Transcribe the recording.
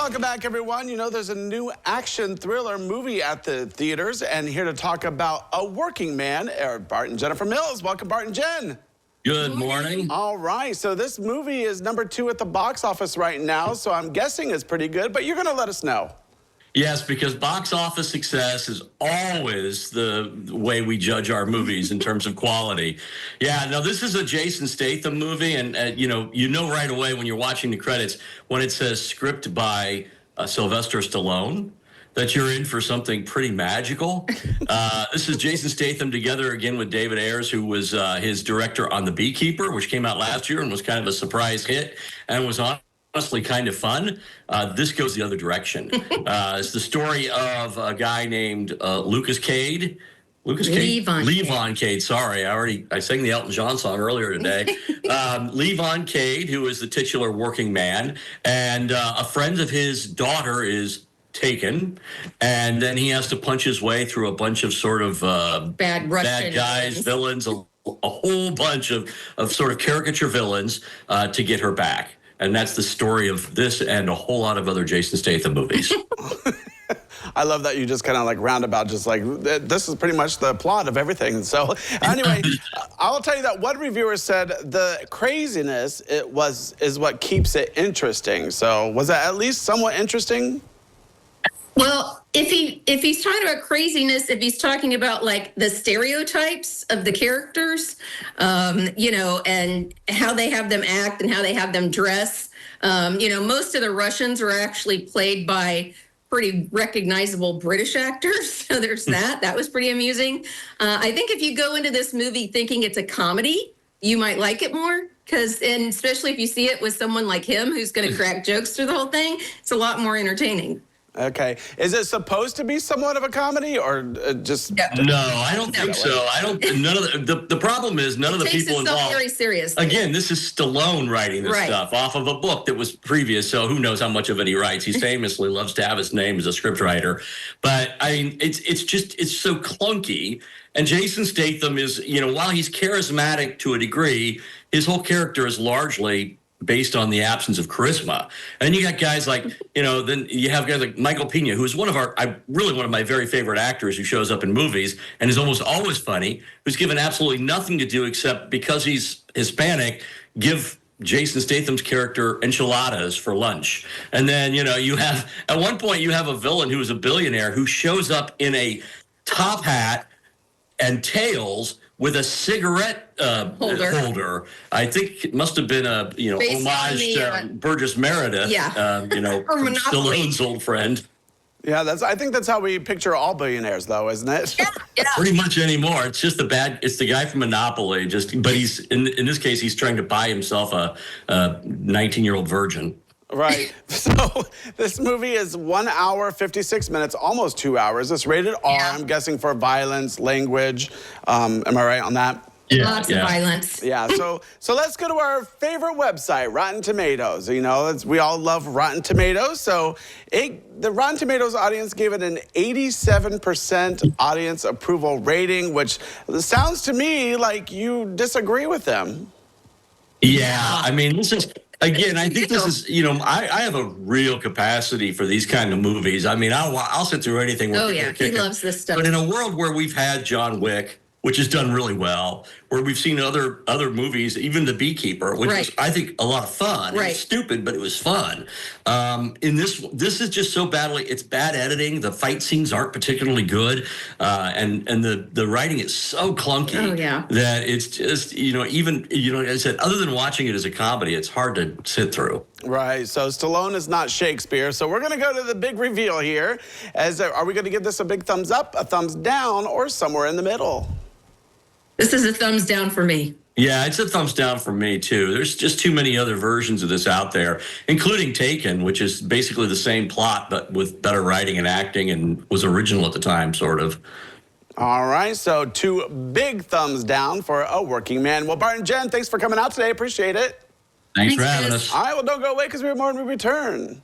Welcome back, everyone. You know, there's a new action thriller movie at the theaters, and here to talk about A Working Man are Bart and Jennifer Mills. Welcome, Bart and Jen. Good morning. All right, so this movie is #2 at the box office right now, so I'm guessing it's pretty good, but you're going to let us know. Yes, because box office success is always the way we judge our movies in terms of quality. Yeah, no, this is a Jason Statham movie, and you know right away when you're watching the credits when it says script by Sylvester Stallone that you're in for something pretty magical. This is Jason Statham together again with David Ayers, who was his director on The Beekeeper, which came out last year and was kind of a surprise hit and was honestly kind of fun. This goes the other direction. It's the story of a guy named Lucas Cade. Levon Cade. Sorry, I sang the Elton John song earlier today. Levon Cade, who is the titular working man, and a friend of his daughter is taken, and then he has to punch his way through a bunch of sort of bad guys, villains, a whole bunch of sort of caricature villains to get her back. And that's the story of this and a whole lot of other Jason Statham movies. I love that you just kind of like roundabout, just like, this is pretty much the plot of everything. So anyway, I'll tell you that one reviewer said the craziness is what keeps it interesting. So was that at least somewhat interesting? Well, if he's talking about craziness, if he's talking about like the stereotypes of the characters, and how they have them act and how they have them dress, most of the Russians are actually played by pretty recognizable British actors. So there's that. That was pretty amusing. I think if you go into this movie thinking it's a comedy, you might like it more. And especially if you see it with someone like him who's going to crack jokes through the whole thing, it's a lot more entertaining. Okay. Is it supposed to be somewhat of a comedy or just... No, I don't think so. The problem is none of the people involved... very seriously. Again, this is Stallone writing this stuff off of a book that was previous, so who knows how much of it he writes. He famously loves to have his name as a scriptwriter. But, I mean, it's so clunky. And Jason Statham is, while he's charismatic to a degree, his whole character is largely based on the absence of charisma. And you got guys like, then you have guys like Michael Pena, who's one of my very favorite actors who shows up in movies and is almost always funny, who's given absolutely nothing to do except because he's Hispanic, give Jason Statham's character enchiladas for lunch. And then, you have, at one point you have a villain who is a billionaire who shows up in a top hat and tails with a cigarette holder. I think it must have been a homage to Burgess Meredith. Yeah. Stallone's old friend. Yeah, I think that's how we picture all billionaires, though, isn't it? Yeah. Pretty much anymore. It's just it's the guy from Monopoly. But he's in this case he's trying to buy himself a 19-year-old virgin. Right. So this movie is 1 hour, 56 minutes, almost 2 hours. It's rated R, I'm guessing, for violence, language. Am I right on that? Yeah. Lots of violence. Yeah. So let's go to our favorite website, Rotten Tomatoes. We all love Rotten Tomatoes. So the Rotten Tomatoes audience gave it an 87% audience approval rating, which sounds to me like you disagree with them. Yeah. I mean, this is... Again, I think this is, I have a real capacity for these kind of movies. I mean, I'll sit through anything. Oh, yeah, he loves this stuff. But in a world where we've had John Wick, which has done really well, where we've seen other movies, even The Beekeeper, which was, I think, a lot of fun. It was stupid, but it was fun. In this is just so it's bad editing. The fight scenes aren't particularly good, and the writing is so clunky that it's just, I said, other than watching it as a comedy, it's hard to sit through. Right. So Stallone is not Shakespeare. So we're going to go to the big reveal here. Are we going to give this a big thumbs up, a thumbs down, or somewhere in the middle? This is a thumbs down for me. Yeah, it's a thumbs down for me, too. There's just too many other versions of this out there, including Taken, which is basically the same plot, but with better writing and acting and was original at the time, sort of. All right, so 2 big thumbs down for A Working Man. Well, Bart and Jen, thanks for coming out today. Appreciate it. Thanks for having us. All right, well, don't go away because we have more when we return.